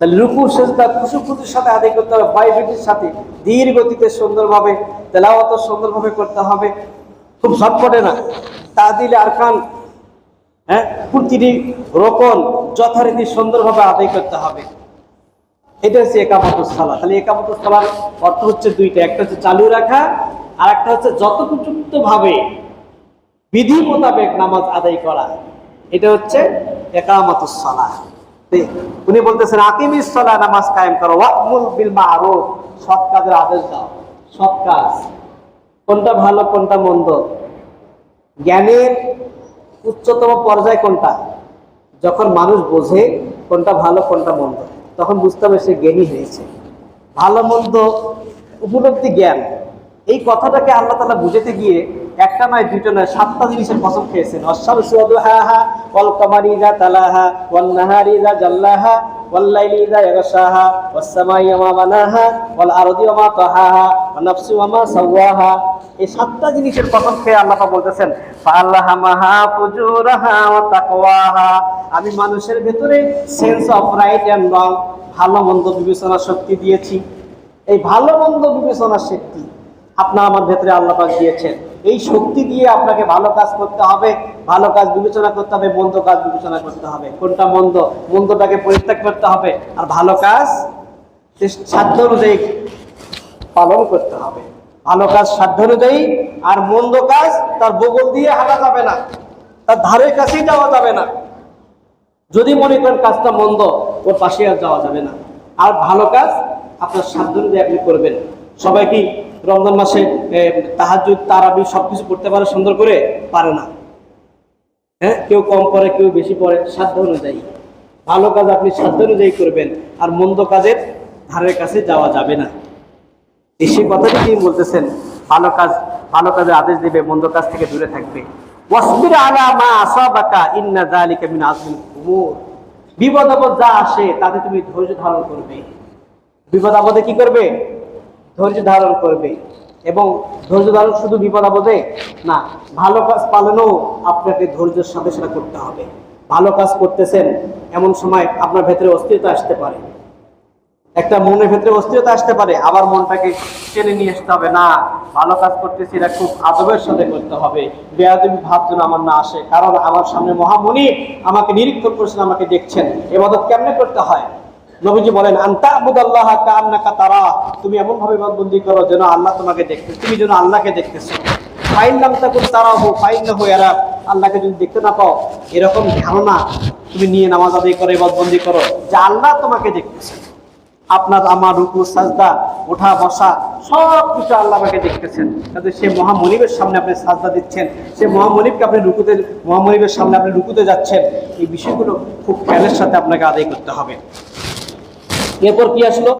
তাহলে রুকু সেজদা খুশুখুশুর সাথে আদায় করতে হবে, বাইফিটির সাথে ধীর গতিতে সুন্দরভাবে তেলাওয়াত সুন্দরভাবে করতে হবে, খুব ঝটপটে না। তাহদিল আরকান, প্রতিটি রকম যথারীতি সুন্দরভাবে আদায় করতে হবে। এটা হচ্ছে একামতুস সালাহ। তাহলে একামতুস সালাহর অর্থ হচ্ছে দুইটা, একটা হচ্ছে চালু রাখা, আর একটা হচ্ছে যথোপযুক্ত ভাবে বিধি মোতাবেক নামাজ আদায় করা। এটা হচ্ছে একামতুস সালাহ। উনি বলতেছেন আকিমিস সালাহ, নামাজ কায়েম করো, ওয়া'মুর বিল মা'রুফ, সৎ কাজের আদেশ দাও। সৎ কাজ কোনটা ভালো কোনটা মন্দ, জ্ঞানের উচ্চতম পর্যায় কোনটা? যখন মানুষ বোঝে কোনটা ভালো কোনটা মন্দ, তখন বুঝতে হবে সে জ্ঞানী হয়েছে। ভালো মন্দ উপলব্ধি জ্ঞান, এই কথাটাকে আল্লাহ তাআলা বুঝাতে গিয়ে একটা নয় দুইটা নয় 7টা জিনিসের কসম খেয়েছেন। ওয়াশ-শামসি ওয়া-দুহাহা ওয়াল কামারি ইযা তালাহা ওয়ান নাহারি ইযা জাল্লাহা ওয়াল লাইলি ইযা ইয়াগশাহা ওয়াস সামাই ওয়া মা বানাহা ওয়াল আরদি ওয়া মা তাহাহা ওয়ান নাফসি ওয়া মা সাওয়াহা। এই 7টা জিনিসের কসম খেয়ে আল্লাহ পাক বলতেছেন ফাআল্লাহামাহা ফুজুরাহা ওয়া তাকওয়াহা, আমি মানুষের ভেতরে sense of right and wrong, ভালো মন্দ বিবেচনার শক্তি দিয়েছি। এই ভালো মন্দ বিবেচনার শক্তি আপনার আমার ভেতরে আল্লাহ পাক দিয়েছেন। এই শক্তি দিয়ে আপনাকে ভালো কাজ করতে হবে, ভালো কাজ বিবেচনা করতে হবে, মন্দ কাজ বিবেচনা করতে হবে। কোনটা মন্দ, মন্দটাকে পরিত্যাগ করতে হবে, আর ভালো কাজ সাধ্য অনুযায়ী পালন করতে হবে। ভালো কাজ সাধ্য অনুযায়ী, আর মন্দ কাজ তার বগল দিয়ে হাঁটা যাবে না, তার ধারের কাছেই যাওয়া যাবে না। যদি মনে করেন কাজটা মন্দ, ওর পাশে আর যাওয়া যাবে না। আর ভালো কাজ আপনার সাধ্য অনুযায়ী আপনি করবেন। সবাই কি রমজান মাসে তাহাজ্জুদ তারাবি সবকিছু করতে পারে? সুন্দর করে পারে না। কেউ কম পড়ে, কেউ বেশি পড়ে, সাধ্য অনুযায়ী। ভালো কাজ আপনি সাধ্য অনুযায়ী করবেন, আর মন্দ কাজের ধারের কাছে যাওয়া যাবে না। সেই কথাটি তিনি বলতেছেন, ভালো কাজের আদেশ দিবে, মন্দ কাজ থেকে দূরে থাকবে। ওয়াসবির আলা মা আসাবাকা ইন্না যালিকা মিন আযমিল উমুর, বিপদ আপদ যা আসে তাতে তুমি ধৈর্য ধারণ করবে। বিপদ আপদে কি করবে? ধৈর্য ধারণ করবে। এবং ধৈর্য ধারণ শুধু বিপদ আপদে না, ভালো কাজ পালনেও আপনাকে ধৈর্যের সাথে সেটা করতে হবে। ভালো কাজ করতেছেন, এমন সময় আপনার ভেতরে অস্থিরতা আসতে পারে, একটা মনের ভেতরে অস্থিরতা আসতে পারে, আবার মনটাকে টেনে নিয়ে আসতে হবে। না, ভালো কাজ করতেছি, এটা খুব আদবের সাথে করতে হবে, বেয়াদবি ভাব যেন আমার না আসে, কারণ আমার সামনে মহামনি আমাকে নিরীক্ষণ করছেন, আমাকে দেখছেন। ইবাদত কেমনে করতে হয়? নবীজি বলেন আনতা আবুদাল্লাহা কাআন্নাকা তারা, তুমি এমন ভাবে ইবাদতবন্দি করো যেন আল্লাহ তোমাকে দেখতেছে, তুমি যেন আল্লাহকে দেখতেছো। ফাইন লাম তাকুন তারাহু ফাইন্নাহু ইয়ারাক, আল্লাহকে যদি দেখতে না পাও, এরকম ধারণা তুমি নিয়ে নামাজ আদায় করো, ইবাদতবন্দি করো যে আল্লাহ তোমাকে দেখতেছে। আপনার আমার রুকু সাজদা ওঠা বসা সব কিছু আল্লাহ আমাকে দেখতেছেন। তাহলে সে মহামনিবের সামনে আপনি সাজদা দিচ্ছেন, সে মহামনিবকে আপনি মহামনিবের সামনে আপনি রুকুতে যাচ্ছেন, এই বিষয়গুলো খুব খেয়ালের সাথে আপনাকে আদায় করতে হবে। এরপর কি আসলো?